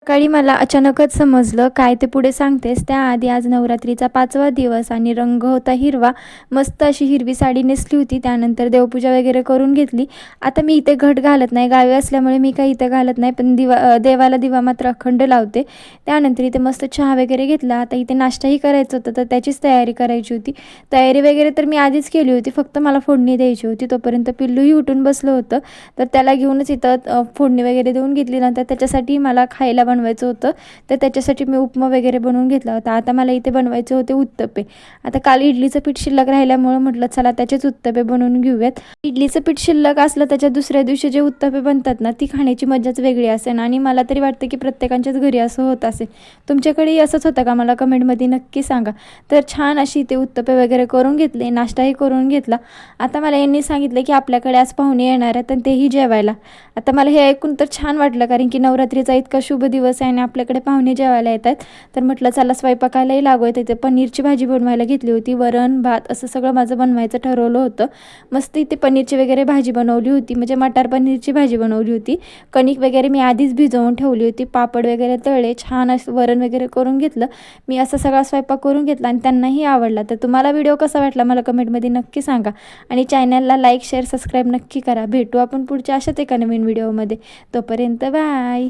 सकाळी मला अचानकच समजलं, काय ते पुढे सांगतेस. त्याआधी आज नवरात्रीचा 5वा दिवस आणि रंग होता हिरवा. मस्त अशी हिरवी साडी नेसली होती. त्यानंतर देवपूजा वगैरे करून घेतली. आता मी इथे घट घालत नाही, गावी असल्यामुळे मी काही इथं घालत नाही, पण देवाला दिवा मात्र अखंड लावते. त्यानंतर इथे मस्त चहा वगैरे घेतला. आता इथे नाश्ताही करायचा होता, तर त्याचीच तयारी करायची होती. तयारी वगैरे तर मी आधीच केली होती, फक्त मला फोडणी द्यायची होती. तोपर्यंत पिल्लूही उठून बसलं होतं, तर त्याला घेऊनच इथं फोडणी वगैरे देऊन घेतली. नंतर त्याच्यासाठी मला खायला बनवायचं होतं, तर त्याच्यासाठी मी उपमा वगैरे बनवून घेतला होता. आता मला इथे बनवायचे होते उत्तप्पे. आता काल इडलीचं पीठ शिल्लक राहिल्यामुळं म्हटलं चला त्याचेच उत्तप्पे बनवून घेऊयात. इडलीचं पीठ शिल्लक असलं त्याच्या दुसऱ्या दिवशी जे उत्तप्पे बनतात ना, ती खाण्याची मजाच वेगळी असेल आणि मला तरी वाटतं की प्रत्येकाच्याच घरी असं होत असेल. तुमच्याकडेही असंच होतं का? मला कमेंटमध्ये नक्की सांगा. तर छान अशी ते उत्तप्पे वगैरे करून घेतले, नाश्ताही करून घेतला. आता मला यांनी सांगितलं की आपल्याकडे आज पाहुणे येणार आहेत आणि तेही जेवायला. आता मला हे ऐकून तर छान वाटलं, कारण की नवरात्रीचा इतका शुभ दिवस आहे आणि आपल्याकडे पाहुणे जेवायला येत आहेत. तर म्हटलं चला स्वयंपाकालाही लागू आहे. तिथे पनीरची भाजी बनवायला घेतली होती, वरण भात असं सगळं माझं बनवायचं ठरवलं होतं. मस्त इथे पनीरची वगैरे भाजी बनवली होती, म्हणजे मटार पनीरची भाजी बनवली होती. कणिक वगैरे मी आधीच भिजवून ठेवली होती, पापड वगैरे तळले, छान असं वरण वगैरे करून घेतलं. मी असा सगळा स्वयंपाक करून घेतला आणि त्यांनाही आवडला. तर तुम्हाला व्हिडिओ कसा वाटला मला कमेंटमध्ये नक्की सांगा आणि चॅनलला लाईक शेअर सबस्क्राईब नक्की करा. भेटू आपण पुढच्या अशाच एका नवीन व्हिडिओमध्ये. तोपर्यंत बाय.